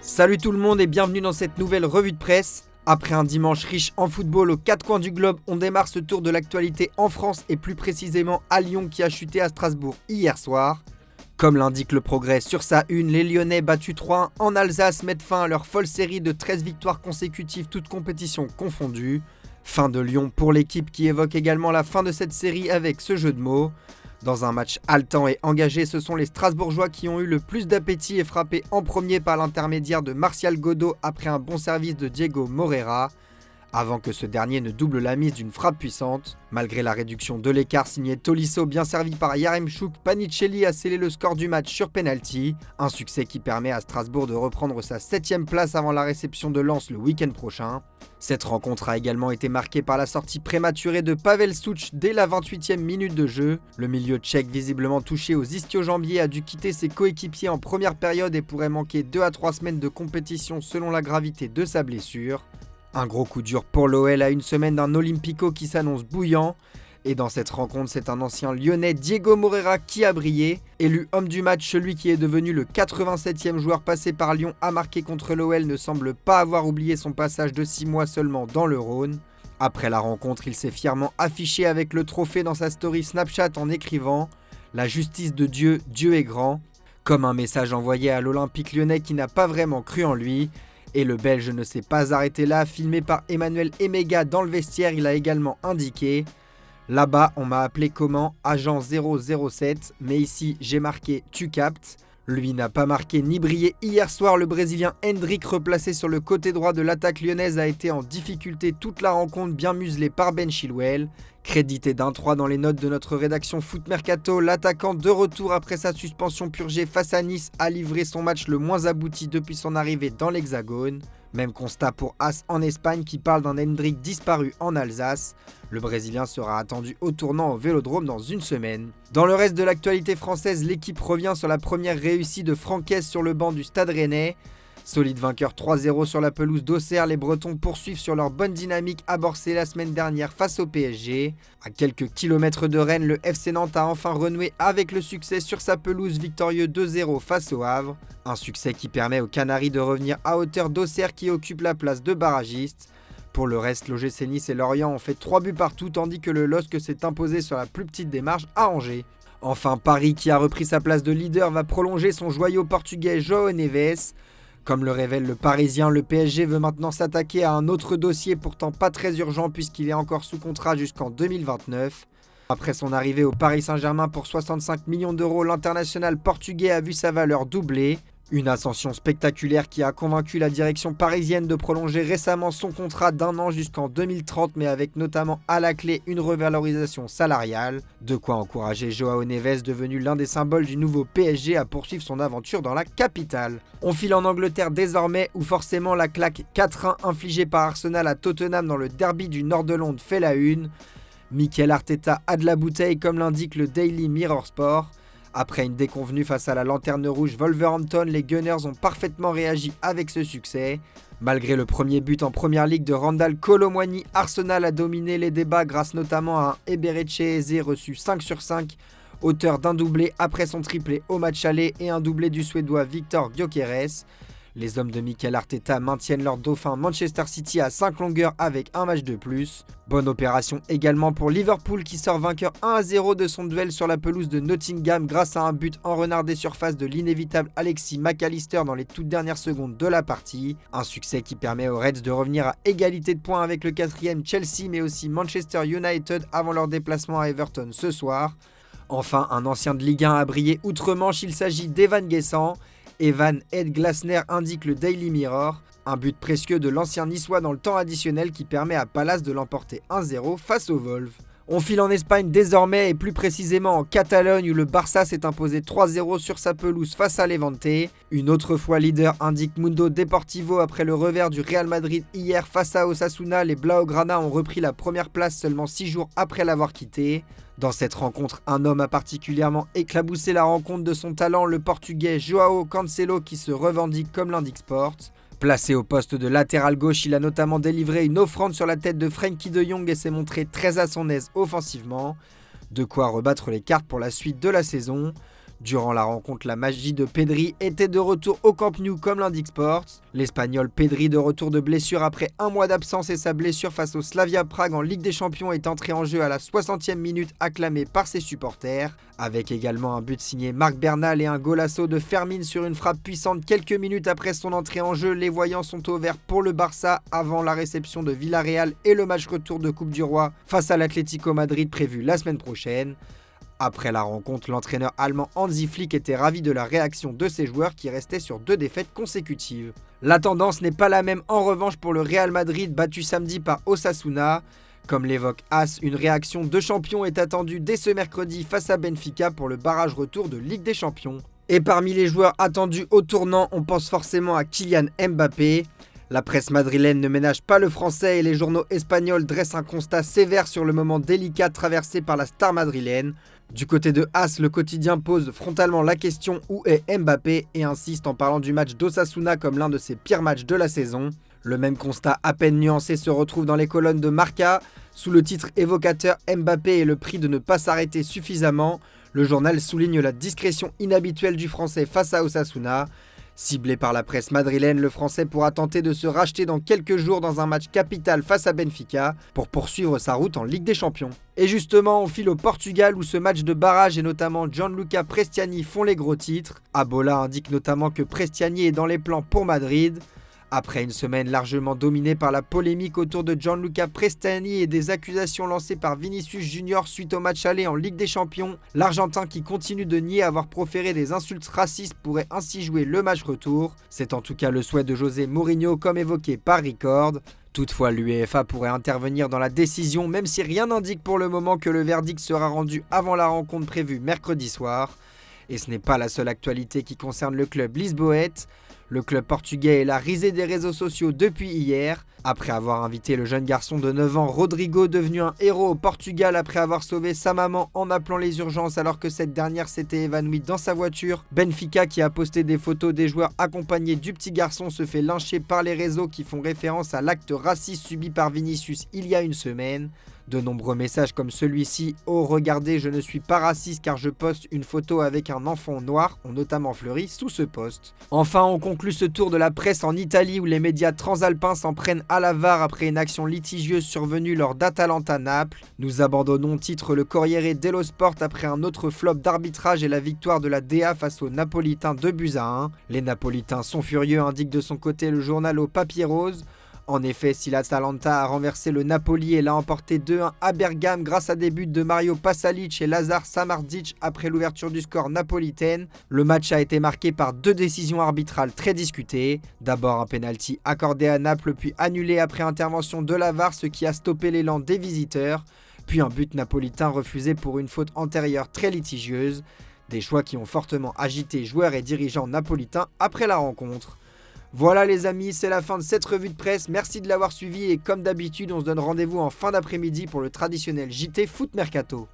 Salut tout le monde et bienvenue dans cette nouvelle revue de presse. Après un dimanche riche en football aux quatre coins du globe, on démarre ce tour de l'actualité en France et plus précisément à Lyon qui a chuté à Strasbourg hier soir. Comme l'indique le Progrès sur sa une, les Lyonnais battus 3-1 en Alsace mettent fin à leur folle série de 13 victoires consécutives toutes compétitions confondues. Fin de Lyon pour l'équipe qui évoque également la fin de cette série avec ce jeu de mots. Dans un match haletant et engagé, ce sont les Strasbourgeois qui ont eu le plus d'appétit et frappé en premier par l'intermédiaire de Martial Godot après un bon service de Diego Moreira, avant que ce dernier ne double la mise d'une frappe puissante. Malgré la réduction de l'écart signé Tolisso bien servi par Yaremchuk, Panicelli a scellé le score du match sur penalty, un succès qui permet à Strasbourg de reprendre sa 7ème place avant la réception de Lens le week-end prochain. Cette rencontre a également été marquée par la sortie prématurée de Pavel Such dès la 28e minute de jeu. Le milieu tchèque, visiblement touché aux ischio-jambiers, a dû quitter ses coéquipiers en première période et pourrait manquer 2 à 3 semaines de compétition selon la gravité de sa blessure. Un gros coup dur pour l'OL à une semaine d'un Olympico qui s'annonce bouillant. Et dans cette rencontre, c'est un ancien lyonnais, Diego Moreira, qui a brillé. Élu homme du match, celui qui est devenu le 87e joueur passé par Lyon à marquer contre l'OL ne semble pas avoir oublié son passage de 6 mois seulement dans le Rhône. Après la rencontre, il s'est fièrement affiché avec le trophée dans sa story Snapchat en écrivant « La justice de Dieu, Dieu est grand », comme un message envoyé à l'Olympique lyonnais qui n'a pas vraiment cru en lui. Et le Belge ne s'est pas arrêté là, filmé par Emmanuel Emega dans le vestiaire, il a également indiqué « Là-bas, on m'a appelé comment Agent 007, mais ici, j'ai marqué « Tu captes ». Lui n'a pas marqué ni brillé hier soir, le Brésilien Hendrick, replacé sur le côté droit de l'attaque lyonnaise, a été en difficulté toute la rencontre, bien muselé par Ben Chilwell. Crédité d'un 3 dans les notes de notre rédaction Foot Mercato, l'attaquant de retour après sa suspension purgée face à Nice a livré son match le moins abouti depuis son arrivée dans l'Hexagone. Même constat pour As en Espagne qui parle d'un Hendrick disparu en Alsace. Le Brésilien sera attendu au tournant au Vélodrome dans une semaine. Dans le reste de l'actualité française, l'équipe revient sur la première réussite de Francaise sur le banc du Stade Rennais. Solide vainqueur 3-0 sur la pelouse d'Auxerre, les Bretons poursuivent sur leur bonne dynamique amorcée la semaine dernière face au PSG. À quelques kilomètres de Rennes, le FC Nantes a enfin renoué avec le succès sur sa pelouse, victorieux 2-0 face au Havre. Un succès qui permet aux Canaries de revenir à hauteur d'Auxerre qui occupe la place de barragiste. Pour le reste, l'OGC Nice et Lorient ont fait 3 buts partout tandis que le LOSC s'est imposé sur la plus petite des marges à Angers. Enfin, Paris qui a repris sa place de leader va prolonger son joyau portugais João Neves. Comme le révèle le Parisien, le PSG veut maintenant s'attaquer à un autre dossier pourtant pas très urgent puisqu'il est encore sous contrat jusqu'en 2029. Après son arrivée au Paris Saint-Germain pour 65 millions d'euros, l'international portugais a vu sa valeur doubler. Une ascension spectaculaire qui a convaincu la direction parisienne de prolonger récemment son contrat d'1 an jusqu'en 2030, mais avec notamment à la clé une revalorisation salariale. De quoi encourager João Neves, devenu l'un des symboles du nouveau PSG, à poursuivre son aventure dans la capitale. On file en Angleterre désormais, où forcément la claque 4-1 infligée par Arsenal à Tottenham dans le derby du nord de Londres fait la une. Mikel Arteta a de la bouteille, comme l'indique le Daily Mirror Sport. Après une déconvenue face à la lanterne rouge Wolverhampton, les Gunners ont parfaitement réagi avec ce succès. Malgré le premier but en première ligue de Randal Kolo Muani, Arsenal a dominé les débats grâce notamment à un Eberechi Eze reçu 5 sur 5, auteur d'un doublé après son triplé au match aller et un doublé du Suédois Victor Gyökeres. Les hommes de Mikel Arteta maintiennent leur dauphin Manchester City à 5 longueurs avec un match de plus. Bonne opération également pour Liverpool qui sort vainqueur 1-0 de son duel sur la pelouse de Nottingham grâce à un but en renard des surfaces de l'inévitable Alexis McAllister dans les toutes dernières secondes de la partie. Un succès qui permet aux Reds de revenir à égalité de points avec le 4e Chelsea mais aussi Manchester United avant leur déplacement à Everton ce soir. Enfin, un ancien de Ligue 1 a brillé outre-Manche, il s'agit d'Evan Guessant. Evan Ed Glasner indique le Daily Mirror, un but précieux de l'ancien niçois dans le temps additionnel qui permet à Palace de l'emporter 1-0 face aux Wolves. On file en Espagne désormais et plus précisément en Catalogne où le Barça s'est imposé 3-0 sur sa pelouse face à Levante. Une autre fois leader indique Mundo Deportivo après le revers du Real Madrid hier face à Osasuna, les Blaugrana ont repris la première place seulement 6 jours après l'avoir quitté. Dans cette rencontre, un homme a particulièrement éclaboussé la rencontre de son talent, le portugais Joao Cancelo qui se revendique comme l'indique Sport. Placé au poste de latéral gauche, il a notamment délivré une offrande sur la tête de Frenkie de Jong et s'est montré très à son aise offensivement. De quoi rebattre les cartes pour la suite de la saison. Durant la rencontre, la magie de Pedri était de retour au Camp Nou comme l'indique Sports. L'Espagnol Pedri de retour de blessure après un mois d'absence et sa blessure face au Slavia Prague en Ligue des Champions est entré en jeu à la 60e minute acclamé par ses supporters. Avec également un but signé Marc Bernal et un golasso de Fermin sur une frappe puissante quelques minutes après son entrée en jeu, les voyants sont au vert pour le Barça avant la réception de Villarreal et le match retour de Coupe du Roi face à l'Atlético Madrid prévu la semaine prochaine. Après la rencontre, l'entraîneur allemand Hansi Flick était ravi de la réaction de ses joueurs qui restaient sur 2 défaites consécutives. La tendance n'est pas la même en revanche pour le Real Madrid battu samedi par Osasuna. Comme l'évoque AS, une réaction de champion est attendue dès ce mercredi face à Benfica pour le barrage retour de Ligue des Champions. Et parmi les joueurs attendus au tournant, on pense forcément à Kylian Mbappé. La presse madrilène ne ménage pas le français et les journaux espagnols dressent un constat sévère sur le moment délicat traversé par la star madrilène. Du côté de AS, le quotidien pose frontalement la question où est Mbappé et insiste en parlant du match d'Osasuna comme l'un de ses pires matchs de la saison. Le même constat à peine nuancé se retrouve dans les colonnes de Marca. Sous le titre évocateur Mbappé et le prix de ne pas s'arrêter suffisamment, le journal souligne la discrétion inhabituelle du français face à Osasuna. Ciblé par la presse madrilène, le français pourra tenter de se racheter dans quelques jours dans un match capital face à Benfica pour poursuivre sa route en Ligue des Champions. Et justement, on file au Portugal où ce match de barrage et notamment Gianluca Prestiani font les gros titres. Abola indique notamment que Prestiani est dans les plans pour Madrid. Après une semaine largement dominée par la polémique autour de Gianluca Prestiani et des accusations lancées par Vinicius Junior suite au match aller en Ligue des Champions, l'Argentin qui continue de nier avoir proféré des insultes racistes pourrait ainsi jouer le match retour. C'est en tout cas le souhait de José Mourinho comme évoqué par Record. Toutefois, l'UEFA pourrait intervenir dans la décision même si rien n'indique pour le moment que le verdict sera rendu avant la rencontre prévue mercredi soir. Et ce n'est pas la seule actualité qui concerne le club lisboète. Le club portugais est la risée des réseaux sociaux depuis hier. Après avoir invité le jeune garçon de 9 ans Rodrigo, devenu un héros au Portugal après avoir sauvé sa maman en appelant les urgences alors que cette dernière s'était évanouie dans sa voiture, Benfica qui a posté des photos des joueurs accompagnés du petit garçon se fait lyncher par les réseaux qui font référence à l'acte raciste subi par Vinicius il y a une semaine. De nombreux messages comme celui-ci « Oh regardez, je ne suis pas raciste car je poste une photo avec un enfant noir » ont notamment fleuri sous ce post. Enfin, on conclut ce tour de la presse en Italie où les médias transalpins s'en prennent à la VAR après une action litigieuse survenue lors d'Atalanta-Naples. Nous abandonnons, titre le Corriere dello Sport après un autre flop d'arbitrage et la victoire de la DA face aux Napolitains 2-1. Les Napolitains sont furieux, indique de son côté le journal au papier rose. En effet, si l'Atalanta a renversé le Napoli et l'a emporté 2-1 à Bergame grâce à des buts de Mario Pasalic et Lazar Samardžić après l'ouverture du score napolitaine, le match a été marqué par 2 décisions arbitrales très discutées. D'abord un pénalty accordé à Naples puis annulé après intervention de la VAR, ce qui a stoppé l'élan des visiteurs, puis un but napolitain refusé pour une faute antérieure très litigieuse. Des choix qui ont fortement agité joueurs et dirigeants napolitains après la rencontre. Voilà les amis, c'est la fin de cette revue de presse, merci de l'avoir suivi et comme d'habitude on se donne rendez-vous en fin d'après-midi pour le traditionnel JT Foot Mercato.